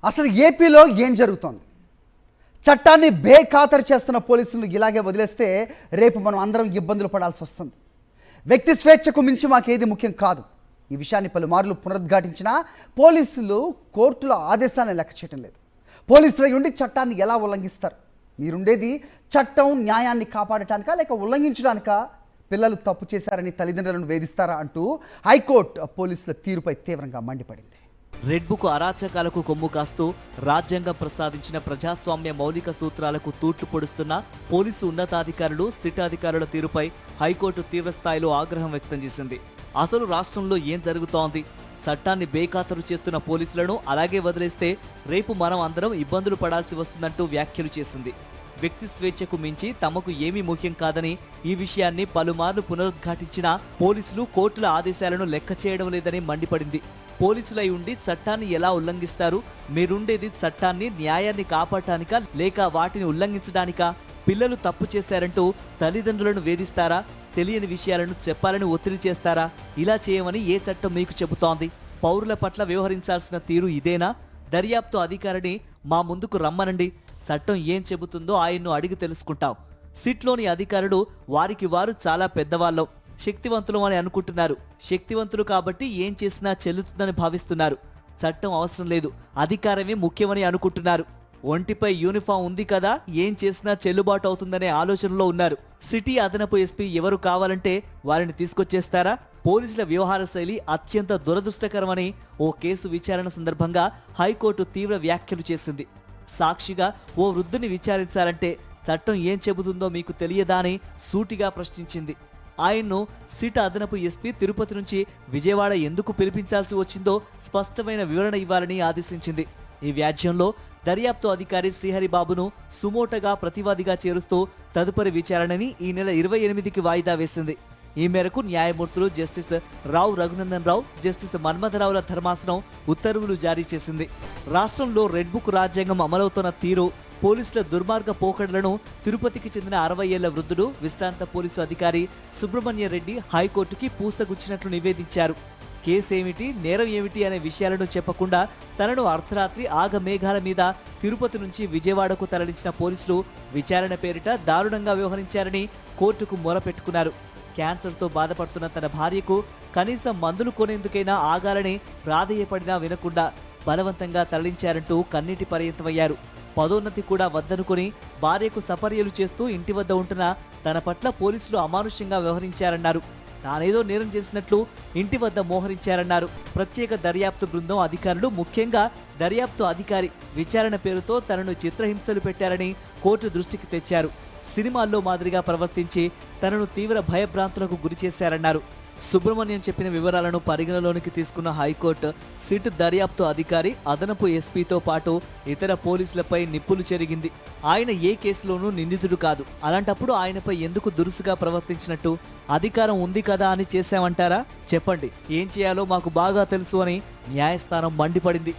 అసలు ఏపీలో ఏం జరుగుతోంది? చట్టాన్ని బేఖాతరు చేస్తున్న పోలీసులు ఇలాగే వదిలేస్తే రేపు మనం అందరం ఇబ్బందులు పడాల్సి వస్తుంది. వ్యక్తి స్వేచ్ఛకు మించి మాకేది ముఖ్యం కాదు. ఈ విషయాన్ని పలుమార్లు పునరుద్ఘాటించినా పోలీసులు కోర్టుల ఆదేశాలను లెక్క చేయడం లేదు. పోలీసులై ఉండి చట్టాన్ని ఎలా ఉల్లంఘిస్తారు? మీరుండేది చట్టం న్యాయాన్ని కాపాడటానికా లేక ఉల్లంఘించడానికా? పిల్లలు తప్పు చేశారని తల్లిదండ్రులను వేధిస్తారా అంటూ హైకోర్టు పోలీసుల తీరుపై తీవ్రంగా మండిపడింది. రెడ్ బుక్ అరాచకాలకు కొమ్ము కాస్తూ రాజ్యాంగం ప్రసాదించిన ప్రజాస్వామ్య మౌలిక సూత్రాలకు తూట్లు పొడుస్తున్న పోలీసు ఉన్నతాధికారులు, సిట్ అధికారుల తీరుపై హైకోర్టు తీవ్రస్థాయిలో ఆగ్రహం వ్యక్తం చేసింది. అసలు రాష్ట్రంలో ఏం జరుగుతోంది? చట్టాన్ని బేఖాతరు చేస్తున్న పోలీసులను అలాగే వదిలేస్తే రేపు మనం అందరం ఇబ్బందులు పడాల్సి వస్తుందంటూ వ్యాఖ్యలు చేసింది. వ్యక్తి స్వేచ్ఛకు మించి తమకు ఏమీ ముఖ్యం కాదని ఈ విషయాన్ని పలుమార్లు పునరుద్ఘాటించినా పోలీసులు కోర్టుల ఆదేశాలను లెక్క చేయడం లేదని మండిపడింది. పోలీసులై ఉండి చట్టాన్ని ఎలా ఉల్లంఘిస్తారు? మీరుండేది చట్టాన్ని, న్యాయాన్ని కాపాడటానికా లేక వాటిని ఉల్లంఘించడానికా? పిల్లలు తప్పు చేశారంటూ తల్లిదండ్రులను వేధిస్తారా? తెలియని విషయాలను చెప్పాలని ఒత్తిడి చేస్తారా? ఇలా చేయమని ఏ చట్టం మీకు చెబుతోంది? పౌరుల పట్ల వ్యవహరించాల్సిన తీరు ఇదేనా? దర్యాప్తు అధికారిని మా ముందుకు రమ్మనండి, చట్టం ఏం చెబుతుందో ఆయన్ను అడిగి తెలుసుకుంటాం. సిట్లోని అధికారులు వారికి వారు చాలా పెద్దవాళ్ళం, శక్తివంతులు అని అనుకుంటున్నారు. శక్తివంతులు కాబట్టి ఏం చేసినా చెల్లుతుందని భావిస్తున్నారు. చట్టం అవసరం లేదు, అధికారమే ముఖ్యమని అనుకుంటున్నారు. ఒంటిపై యూనిఫామ్ ఉంది కదా, ఏం చేసినా చెల్లుబాటు అవుతుందనే ఆలోచనలో ఉన్నారు. సిటీ అదనపు ఎస్పీ ఎవరు కావాలంటే వారిని తీసుకొచ్చేస్తారా? పోలీసుల వ్యవహార శైలి అత్యంత దురదృష్టకరమని ఓ కేసు విచారణ సందర్భంగా హైకోర్టు తీవ్ర వ్యాఖ్యలు చేసింది. సాక్షిగా ఓ వృద్ధుని విచారించాలంటే చట్టం ఏం చెబుతుందో మీకు తెలియదా అని సూటిగా ప్రశ్నించింది. ఆయన్ను సిట్ అదనపు ఎస్పీ తిరుపతి నుంచి విజయవాడ ఎందుకు పిలిపించాల్సి వచ్చిందో స్పష్టమైన వివరణ ఇవ్వాలని ఆదేశించింది. ఈ వ్యాజ్యంలో దర్యాప్తు అధికారి శ్రీహరిబాబును సుమోటగా ప్రతివాదిగా చేరుస్తూ తదుపరి విచారణని ఈ నెల 28కి వాయిదా వేసింది. ఈ మేరకు న్యాయమూర్తులు జస్టిస్ రావు రఘునందన్ రావు, జస్టిస్ మన్మథరావుల ధర్మాసనం ఉత్తర్వులు జారీ చేసింది. రాష్ట్రంలో రెడ్ బుక్ రాజ్యాంగం అమలవుతున్న తీరు, పోలీసుల దుర్మార్గ పోకడలను తిరుపతికి చెందిన 60 ఏళ్ల వృద్ధుడు, విశ్రాంత పోలీసు అధికారి సుబ్రహ్మణ్య రెడ్డి హైకోర్టుకి పూసగుచ్చినట్లు నివేదించారు. కేసేమిటి, నేరం ఏమిటి అనే విషయాలను చెప్పకుండా తనను అర్ధరాత్రి ఆగమేఘాల మీద తిరుపతి నుంచి విజయవాడకు తరలించిన పోలీసులు విచారణ పేరిట దారుణంగా వ్యవహరించారని కోర్టుకు మొరపెట్టుకున్నారు. క్యాన్సర్తో బాధపడుతున్న తన భార్యకు కనీసం మందులు కొనేందుకైనా ఆగాలని ప్రాధేయపడినా వినకుండా బలవంతంగా తరలించారంటూ కన్నీటి పర్యంతమయ్యారు. పదోన్నతి కూడా వద్దనుకొని భార్యకు సపర్యలు చేస్తూ ఇంటి వద్ద ఉంటున్న తన పట్ల పోలీసులు అమానుష్యంగా వ్యవహరించారన్నారు. తానేదో నేరం చేసినట్లు ఇంటి వద్ద మోహరించారన్నారు. ప్రత్యేక దర్యాప్తు బృందం అధికారులు, ముఖ్యంగా దర్యాప్తు అధికారి విచారణ పేరుతో తనను చిత్రహింసలు పెట్టారని కోర్టు దృష్టికి తెచ్చారు. సినిమాల్లో మాదిరిగా ప్రవర్తించి తనను తీవ్ర భయభ్రాంతులకు గురి చేశారన్నారు. సుబ్రహ్మణ్యం చెప్పిన వివరాలను పరిగణలోనికి తీసుకున్న హైకోర్టు సిట్ దర్యాప్తు అధికారి, అదనపు ఎస్పీతో పాటు ఇతర పోలీసులపై నిప్పులు చెరిగింది. ఆయన ఏ కేసులోనూ నిందితుడు కాదు. అలాంటప్పుడు ఆయనపై ఎందుకు దురుసుగా ప్రవర్తించినట్టు? అధికారం ఉంది కదా అని చేశామంటారా? చెప్పండి, ఏం చేయాలో మాకు బాగా తెలుసు అని న్యాయస్థానం మండిపడింది.